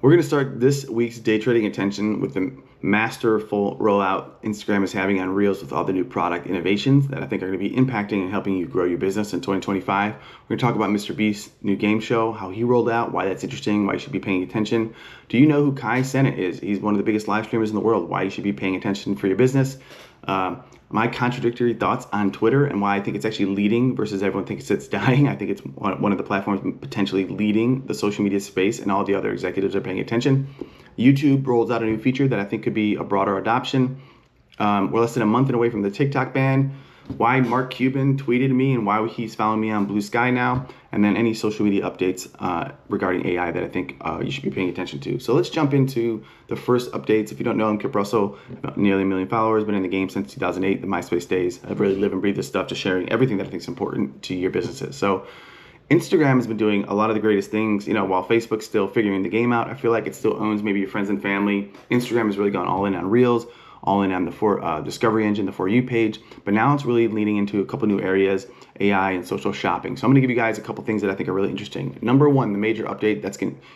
We're going to start this week's day trading attention with the masterful rollout Instagram is having on Reels with all the new product innovations that I think are going to be impacting and helping you grow your business in 2025. We're going to talk about Mr. Beast's new game show, how he rolled out, why that's interesting, why you should be paying attention. Do you know who Cenant is? He's one of the biggest live streamers in the world, why you should be paying attention for your business. My contradictory thoughts on Twitter and why I think it's actually leading versus everyone thinks it's dying. I think it's one of the platforms potentially leading the social media space, and all the other executives are paying attention. YouTube rolls out a new feature that I think could be a broader adoption. We're less than a month away from the TikTok ban. Why Mark Cuban tweeted me and why he's following me on bluesky now, and then any social media updates regarding AI that I think you should be paying attention to. So let's jump into the first updates. If you don't know, I'm Kip Russell, nearly 1 million followers, been in the game since 2008, the MySpace days. I've really live and breathe this stuff, just sharing everything that I think is important to your businesses. So Instagram has been doing a lot of the greatest things, while Facebook's still figuring the game out. I feel like it still owns maybe your friends and family. Instagram has really gone all in on Reels, all in on the discovery engine, the For You page, but now it's really leaning into a couple new areas, AI and social shopping. So I'm gonna give you guys a couple things that I think are really interesting. Number one, the major update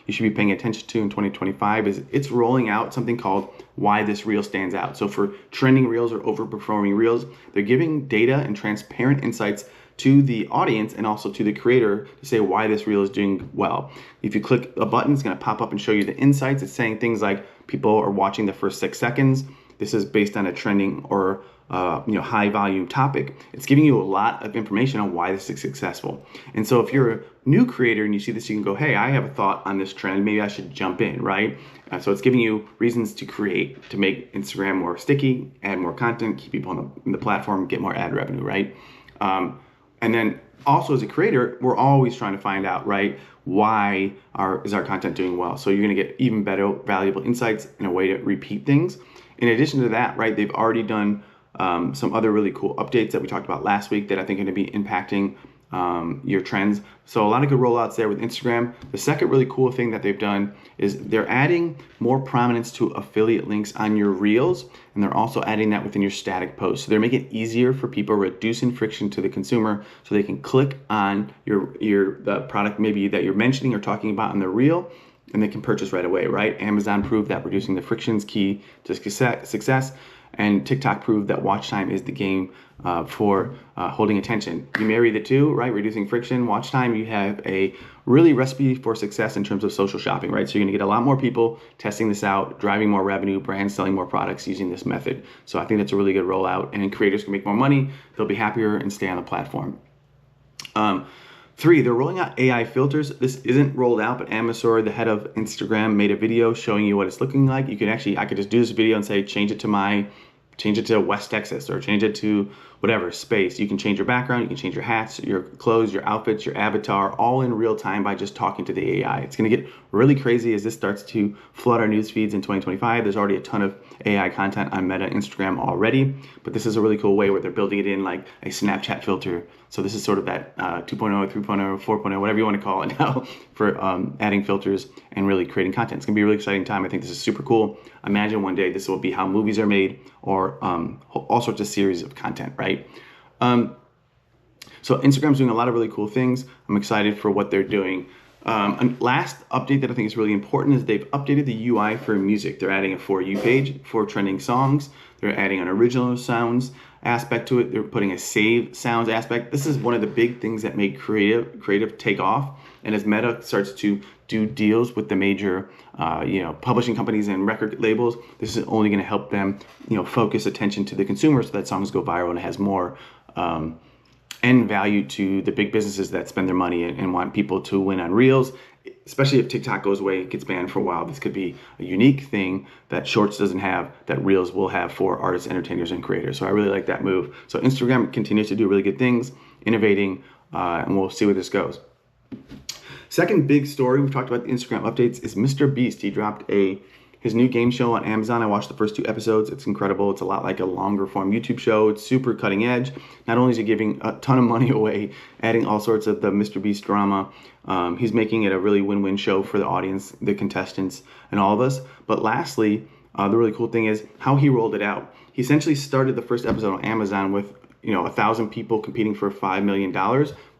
you should be paying attention to in 2025 is it's rolling out something called Why This Reel Stands Out. So for trending reels or overperforming reels, they're giving data and transparent insights to the audience and also to the creator to say why this reel is doing well. If you click a button, it's gonna pop up and show you the insights. It's saying things like people are watching the first 6 seconds. This is based on a trending or high volume topic. It's giving you a lot of information on why this is successful. And so if you're a new creator and you see this, you can go, hey, I have a thought on this trend. Maybe I should jump in, right? So it's giving you reasons to create, to make Instagram more sticky, add more content, keep people on the platform, get more ad revenue, right? And then also as a creator, we're always trying to find out, right, why is our content doing well? So you're gonna get even better, valuable insights and a way to repeat things. In addition to that, right, they've already done some other really cool updates that we talked about last week that I think are going to be impacting your trends. So a lot of good rollouts there with Instagram. The second really cool thing that they've done is they're adding more prominence to affiliate links on your reels, and they're also adding that within your static posts. So they're making it easier for people, reducing friction to the consumer, so they can click on the product maybe that you're mentioning or talking about in the reel, and they can purchase right away, right? Amazon proved that reducing the friction is key to success, and TikTok proved that watch time is the game for holding attention. You marry the two, right? Reducing friction, watch time, you have a really recipe for success in terms of social shopping, right? So you're gonna get a lot more people testing this out, driving more revenue, brands selling more products using this method. So I think that's a really good rollout, and then creators can make more money, they'll be happier and stay on the platform. 3, they're rolling out AI filters. This isn't rolled out, but Amasor, the head of Instagram, made a video showing you what it's looking like. You can actually, I could just do this video and say, change it to West Texas, or change it to whatever space. You can change your background, you can change your hats, your clothes, your outfits, your avatar, all in real time by just talking to the AI. It's gonna get really crazy as this starts to flood our news feeds in 2025. There's already a ton of AI content on Meta Instagram already, but this is a really cool way where they're building it in like a Snapchat filter. So this is sort of that 2.0, 3.0, 4.0, whatever you want to call it now, for adding filters and really creating content. It's gonna be a really exciting time. I think this is super cool. Imagine one day this will be how movies are made, or all sorts of series of content, right? So Instagram's doing a lot of really cool things. I'm excited for what they're doing. And last update that I think is really important is they've updated the UI for music. They're adding a For You page for trending songs. They're adding an original sounds aspect to it. They're putting a save sounds aspect. This is one of the big things that make creative take off. And as Meta starts to do deals with the major publishing companies and record labels, this is only going to help them focus attention to the consumer so that songs go viral and it has more end value to the big businesses that spend their money and want people to win on reels. Especially if TikTok goes away, it gets banned for a while. This could be a unique thing that Shorts doesn't have, that Reels will have for artists, entertainers, and creators. So I really like that move. So Instagram continues to do really good things, innovating, and we'll see where this goes. Second big story, we've talked about the Instagram updates, is Mr. Beast. He dropped his new game show on Amazon. I watched the first 2 episodes. It's incredible. It's a lot like a longer form YouTube show. It's super cutting edge. Not only is he giving a ton of money away, adding all sorts of the Mr. Beast drama, he's making it a really win-win show for the audience, the contestants, and all of us. But lastly, the really cool thing is how he rolled it out. He essentially started the first episode on Amazon with 1,000 people competing for $5 million,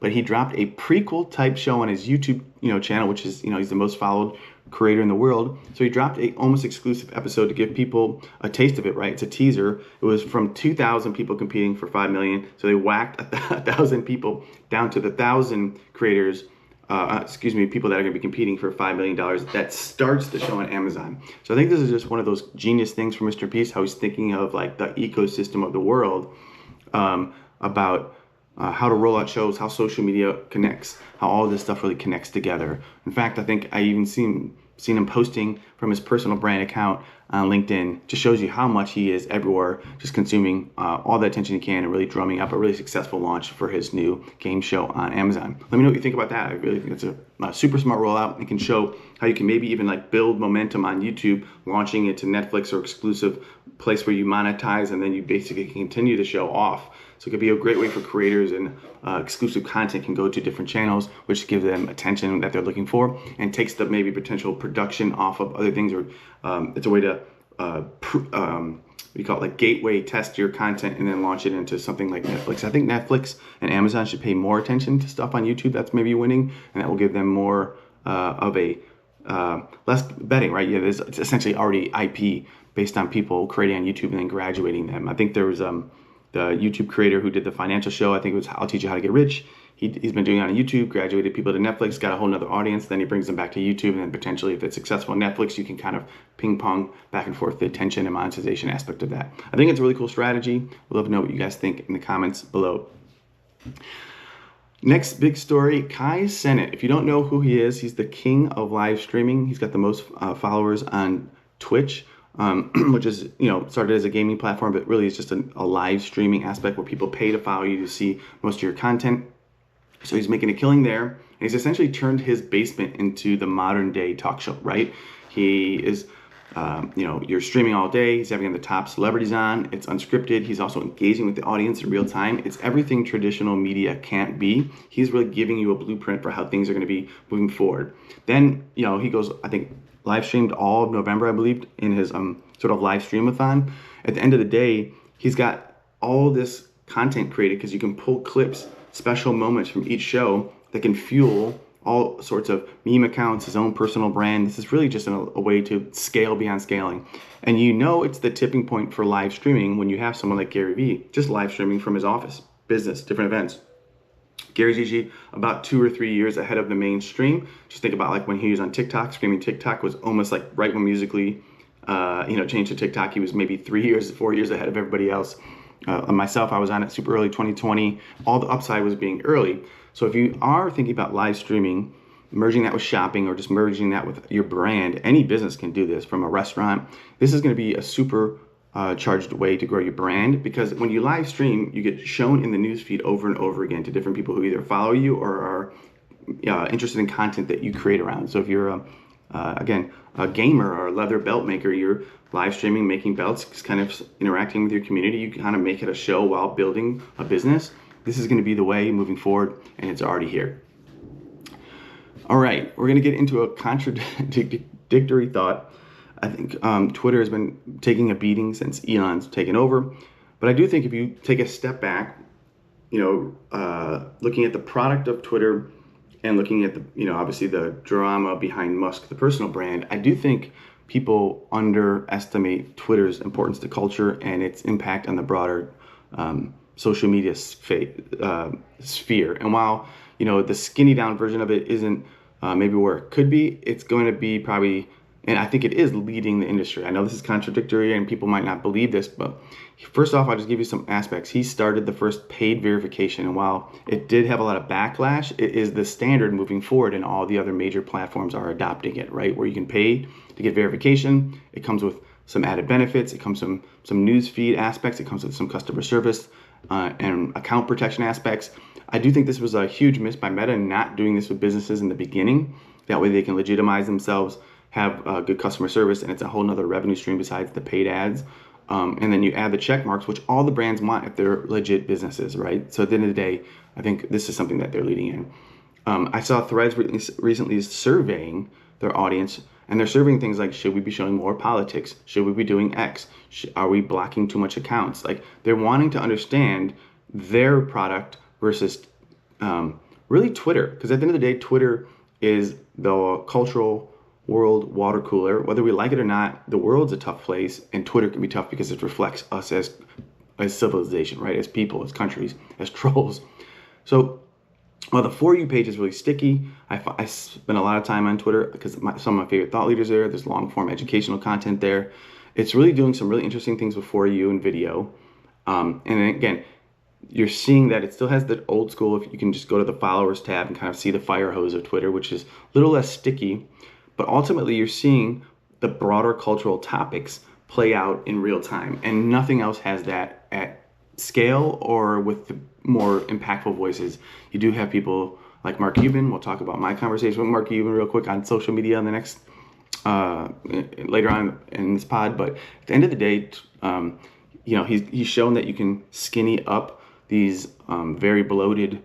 but he dropped a prequel type show on his YouTube channel, which is he's the most followed creator in the world. So he dropped a almost exclusive episode to give people a taste of it, right? It's a teaser. It was from 2,000 people competing for 5 million. So they whacked 1,000 people down to the 1,000 creators, people that are going to be competing for $5 million. That starts the show on Amazon. So I think this is just one of those genius things for Mr. Beast, how he's thinking of like the ecosystem of the world, about how to roll out shows, how social media connects, how all this stuff really connects together. In fact, I think I even seen him posting from his personal brand account on LinkedIn. Just shows you how much he is everywhere, just consuming all the attention he can and really drumming up a really successful launch for his new game show on Amazon. Let me know what you think about that. I really think it's a super smart rollout. It can show how you can maybe even like build momentum on YouTube, launching it to Netflix or exclusive place where you monetize, and then you basically continue the show off. So it could be a great way for creators, and exclusive content can go to different channels, which gives them attention that they're looking for and takes the maybe potential production off of other things. Or it's a way to we call it like gateway test your content and then launch it into something like Netflix. I think Netflix and Amazon should pay more attention to stuff on YouTube that's maybe winning, and that will give them more of a less betting, right? Yeah, there's it's essentially already IP based on people creating on YouTube and then graduating them. I think there was the YouTube creator who did the financial show. I think it was I'll Teach You How to Get Rich. He's been doing it on YouTube, graduated people to Netflix, got a whole nother audience. Then he brings them back to YouTube, and then potentially, if it's successful on Netflix, you can kind of ping pong back and forth the attention and monetization aspect of that. I think it's a really cool strategy. We'd love to know what you guys think in the comments below. Next big story, Cenant. If you don't know who he is, he's the king of live streaming. He's got the most followers on Twitch. Which is, started as a gaming platform, but really it's just a live streaming aspect where people pay to follow you to see most of your content. So he's making a killing there, and he's essentially turned his basement into the modern day talk show, right? He is, you're streaming all day. He's having the top celebrities on. It's unscripted. He's also engaging with the audience in real time. It's everything traditional media can't be. He's really giving you a blueprint for how things are going to be moving forward. Then, he goes, I think, live streamed all of November, I believe, in his sort of live streamathon. At the end of the day, he's got all this content created because you can pull clips, special moments from each show that can fuel all sorts of meme accounts, his own personal brand. This is really just a way to scale beyond scaling. And it's the tipping point for live streaming when you have someone like Gary Vee just live streaming from his office, business, different events. Gary's usually about 2 or 3 years ahead of the mainstream. Just think about like when he was on TikTok, streaming TikTok was almost like right when Musical.ly, changed to TikTok. He was maybe 3 years, 4 years ahead of everybody else. Myself, I was on it super early, 2020. All the upside was being early. So if you are thinking about live streaming, merging that with shopping or just merging that with your brand, any business can do this from a restaurant. This is going to be a super charged way to grow your brand, because when you live stream, you get shown in the newsfeed over and over again to different people who either follow you or are interested in content that you create around. So if you're a gamer or a leather belt maker, you're live streaming, making belts, kind of interacting with your community. You kind of make it a show while building a business. This is going to be the way moving forward, and it's already here. All right, we're going to get into a contradictory thought. I think Twitter has been taking a beating since Elon's taken over. But I do think if you take a step back, looking at the product of Twitter and looking at the, obviously the drama behind Musk, the personal brand, I do think people underestimate Twitter's importance to culture and its impact on the broader social media sphere. And while, the skinny down version of it isn't maybe where it could be, it's going to be probably, and I think it is leading the industry. I know this is contradictory and people might not believe this, but first off, I'll just give you some aspects. He started the first paid verification, and while it did have a lot of backlash, it is the standard moving forward, and all the other major platforms are adopting it, right? Where you can pay to get verification. It comes with some added benefits. It comes with some news feed aspects. It comes with some customer service and account protection aspects. I do think this was a huge miss by Meta not doing this with businesses in the beginning. That way they can legitimize themselves, have good customer service, and it's a whole nother revenue stream besides the paid ads. And then you add the check marks, which all the brands want if they're legit businesses, right? So at the end of the day, I think this is something that they're leading in. I saw Threads recently surveying their audience, and they're surveying things like, should we be showing more politics? Should we be doing X? Are we blocking too much accounts? Like, they're wanting to understand their product versus really Twitter. Because at the end of the day, Twitter is the cultural world water cooler. Whether we like it or not, the world's a tough place, and Twitter can be tough because it reflects us as civilization, right? As people, as countries, as trolls. So while the For You page is really sticky, I spend a lot of time on Twitter because some of my favorite thought leaders there. There's long form educational content there. It's really doing some really interesting things with For You and video. And then again, you're seeing that it still has the old school, if you can just go to the followers tab and kind of see the fire hose of Twitter, which is a little less sticky, but ultimately you're seeing the broader cultural topics play out in real time, and nothing else has that at scale or with the more impactful voices. You do have people like Mark Cuban. We'll talk about my conversation with Mark Cuban real quick on social media on the next later on in this pod. But at the end of the day, he's shown that you can skinny up these very bloated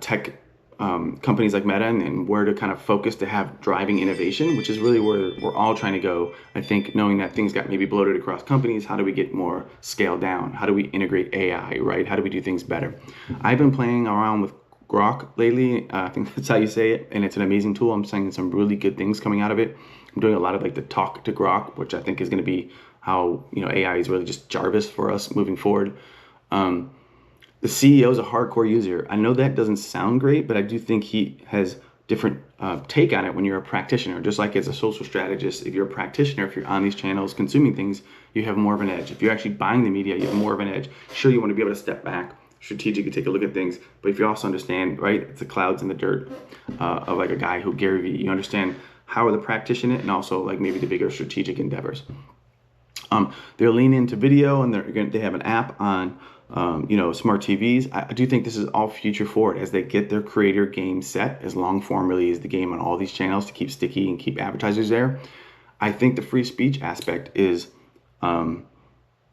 tech companies like Meta, and where to kind of focus to have driving innovation, which is really where we're all trying to go. I think knowing that things got maybe bloated across companies, how do we get more scaled down? How do we integrate AI, right? How do we do things better? I've been playing around with Grok lately. I think that's how you say it, and it's an amazing tool. I'm seeing some really good things coming out of it. I'm doing a lot of like the talk to Grok, which I think is going to be how AI is really just Jarvis for us moving forward. The CEO is a hardcore user. I know that doesn't sound great, but I do think he has different take on it when you're a practitioner. Just like as a social strategist, if you're a practitioner, if you're on these channels consuming things, you have more of an edge. If you're actually buying the media, you have more of an edge. Sure, you want to be able to step back, strategically take a look at things, but if you also understand, right, it's the clouds and the dirt of like a guy who Gary Vee, you understand how the practitioner and also like maybe the bigger strategic endeavors. They're leaning into video, and they have an app on smart TVs. I do think this is all future forward as they get their creator game set, as long form really is the game on all these channels to keep sticky and keep advertisers there. I think the free speech aspect is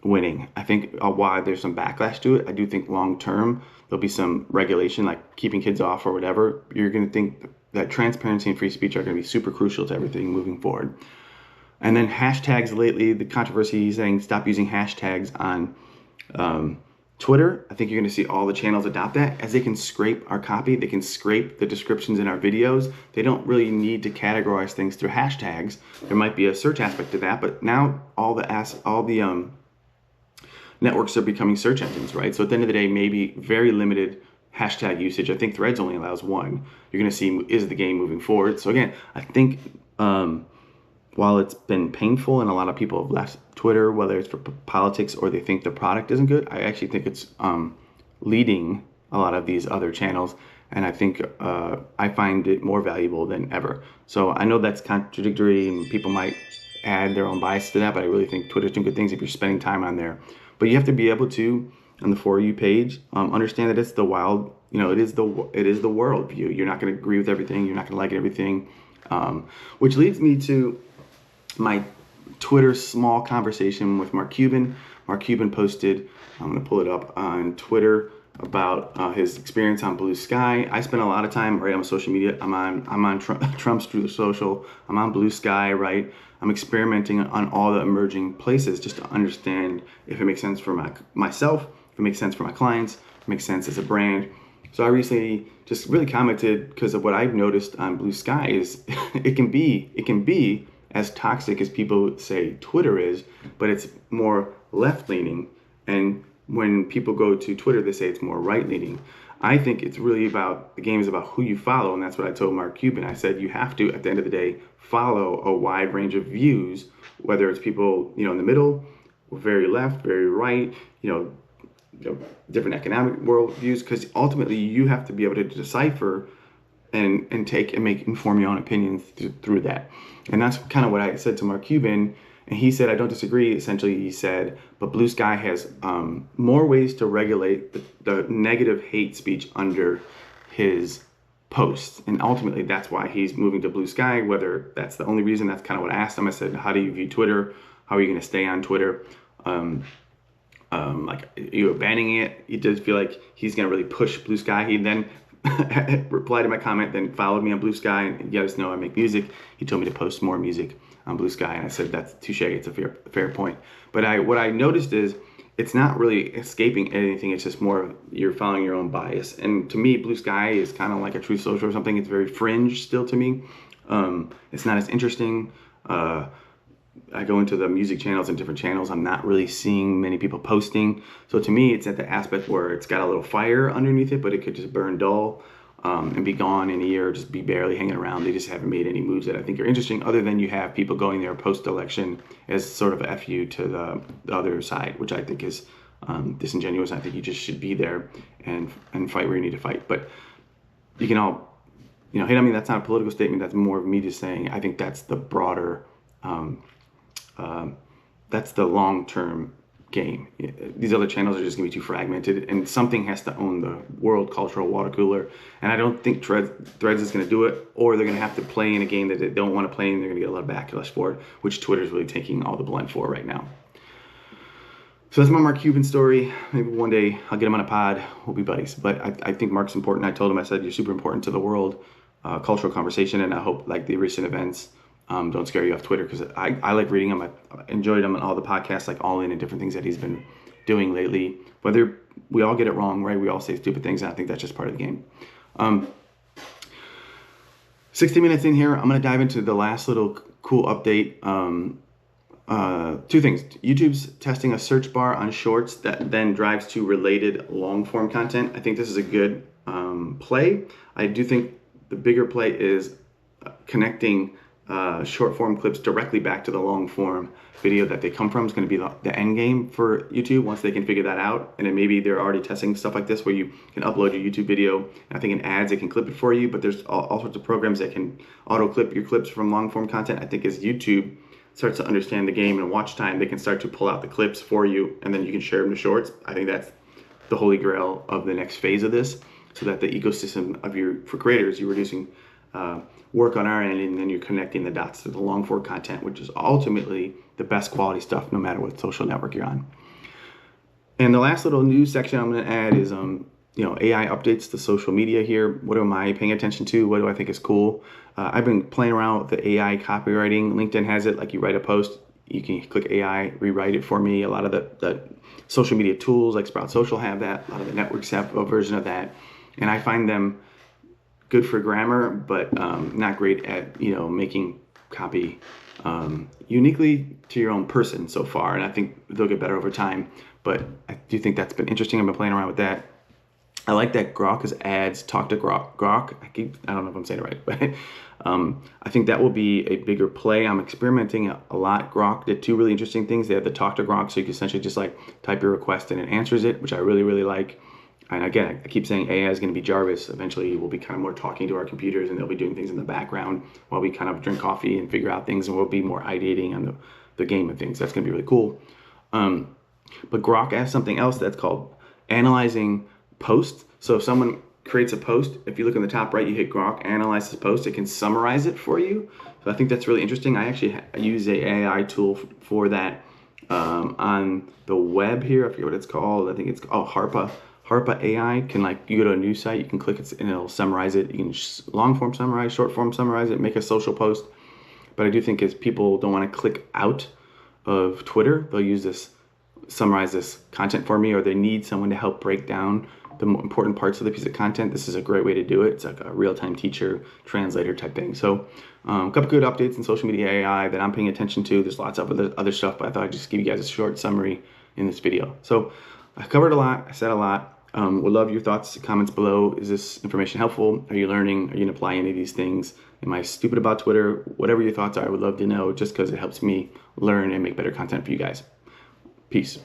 winning. I think while there's some backlash to it, I do think long term there'll be some regulation like keeping kids off or whatever. You're going to think that transparency and free speech are going to be super crucial to everything moving forward. And then hashtags lately, the controversy saying stop using hashtags on Twitter. I think you're going to see all the channels adopt that as they can scrape our copy. They can scrape the descriptions in our videos. They don't really need to categorize things through hashtags. There might be a search aspect to that, but now all the networks are becoming search engines, right? So at the end of the day, maybe very limited hashtag usage. I think Threads only allows one. You're going to see is the game moving forward. So again, I think while it's been painful and a lot of people have left Twitter, whether it's for politics or they think the product isn't good, I actually think it's leading a lot of these other channels. And I think I find it more valuable than ever. So I know that's contradictory and people might add their own bias to that, but I really think Twitter's doing good things if you're spending time on there. But you have to be able to, on the For You page, understand that it's the wild, it is the world view. You're not going to agree with everything. You're not going to like everything. Which leads me to my Twitter small conversation with Mark Cuban. Mark Cuban posted, I'm going to pull it up on Twitter, about his experience on bluesky. I spend a lot of time right on social media. I'm on Trump's Truth Social. I'm on bluesky, right? I'm experimenting on all the emerging places just to understand if it makes sense for myself, if it makes sense for my clients, if it makes sense as a brand. So I recently just really commented because of what I've noticed on bluesky is it can be as toxic as people say Twitter is, but it's more left-leaning. And when people go to Twitter, they say it's more right-leaning. I think it's really about, the game is about who you follow, and that's what I told Mark Cuban. I said you have to, at the end of the day, follow a wide range of views, whether it's people, in the middle, very left, very right, different economic world views, because ultimately you have to be able to decipher and inform your own opinions through that. And that's kind of what I said to Mark Cuban. And he said, I don't disagree. Essentially, he said, but bluesky has more ways to regulate the negative hate speech under his posts. And ultimately, that's why he's moving to bluesky. Whether that's the only reason, that's kind of what I asked him. I said, how do you view Twitter? How are you going to stay on Twitter? Like, you abandoning it? He does feel like he's going to really push bluesky. He then replied to my comment, then followed me on bluesky. And you guys know I make music. He told me to post more music on bluesky, and I said that's touche. It's a fair point. But what I noticed is it's not really escaping anything. It's just more you're following your own bias. And to me, bluesky is kind of like a Truth Social or something. It's very fringe still to me. It's not as interesting. I go into the music channels and different channels. I'm not really seeing many people posting. So to me, it's at the aspect where it's got a little fire underneath it, but it could just burn dull and be gone in a year, or just be barely hanging around. They just haven't made any moves that I think are interesting, other than you have people going there post-election as sort of a FU to the other side, which I think is disingenuous. I think you just should be there and fight where you need to fight. But you can all, hate on me. That's not a political statement. That's more of me just saying I think that's the broader, that's the long-term game. These other channels are just going to be too fragmented, and something has to own the world cultural water cooler. And I don't think Threads is going to do it, or they're going to have to play in a game that they don't want to play, and they're going to get a lot of backlash for it, which Twitter's really taking all the blame for right now. So that's my Mark Cuban story. Maybe one day I'll get him on a pod. We'll be buddies. But I think Mark's important. I told him, I said, you're super important to the world cultural conversation, and I hope like the recent events don't scare you off Twitter, because I like reading him. I enjoyed him on all the podcasts, like All In and different things that he's been doing lately. Whether we all get it wrong, right? We all say stupid things, and I think that's just part of the game. 60 minutes in here, I'm going to dive into the last little cool update. Two things. YouTube's testing a search bar on shorts that then drives to related long form content. I think this is a good play. I do think the bigger play is connecting short form clips directly back to the long form video that they come from. Is going to be the end game for YouTube once they can figure that out. And then maybe they're already testing stuff like this where you can upload your YouTube video. And I think in ads it can clip it for you, but there's all sorts of programs that can auto clip your clips from long form content. I think as YouTube starts to understand the game and watch time, they can start to pull out the clips for you, and then you can share them to shorts. I think that's the holy grail of the next phase of this, so that the ecosystem for creators, you're reducing work on our end, and then you're connecting the dots to the long form content, which is ultimately the best quality stuff no matter what social network you're on. And the last little news section I'm going to add is AI updates to social media here. What am I paying attention to? What do I think is cool? I've been playing around with the AI copywriting. LinkedIn has it. Like, you write a post, you can click AI, rewrite it for me. A lot of the social media tools like Sprout Social have that. A lot of the networks have a version of that. And I find them good for grammar, but not great at making copy uniquely to your own person so far. And I think they'll get better over time. But I do think that's been interesting. I've been playing around with that. I like that Grok's ads talk to Grok. I don't know if I'm saying it right, but I think that will be a bigger play. I'm experimenting a lot. Grok did two really interesting things. They have the talk to Grok, so you can essentially just like type your request and it answers it, which I really, really like. And again, I keep saying AI is going to be Jarvis. Eventually, we'll be kind of more talking to our computers, and they'll be doing things in the background while we kind of drink coffee and figure out things, and we'll be more ideating on the game of things. That's going to be really cool. But Grok has something else that's called analyzing posts. So if someone creates a post, if you look in the top right, you hit Grok, analyze this post, it can summarize it for you. So I think that's really interesting. I actually use a AI tool for that on the web here. I forget what it's called. I think it's Harpa. Harpa AI can, like, you go to a news site, you can click it and it'll summarize it. You can long form summarize, short form summarize it, make a social post. But I do think as people don't want to click out of Twitter, they'll use this, summarize this content for me, or they need someone to help break down the more important parts of the piece of content. This is a great way to do it. It's like a real-time teacher, translator type thing. So a couple good updates in social media AI that I'm paying attention to. There's lots of other stuff, but I thought I'd just give you guys a short summary in this video. So I covered a lot. I said a lot. Would love your thoughts, comments below. Is this information helpful? Are you learning? Are you going to apply any of these things? Am I stupid about Twitter? Whatever your thoughts are, I would love to know, just because it helps me learn and make better content for you guys. Peace.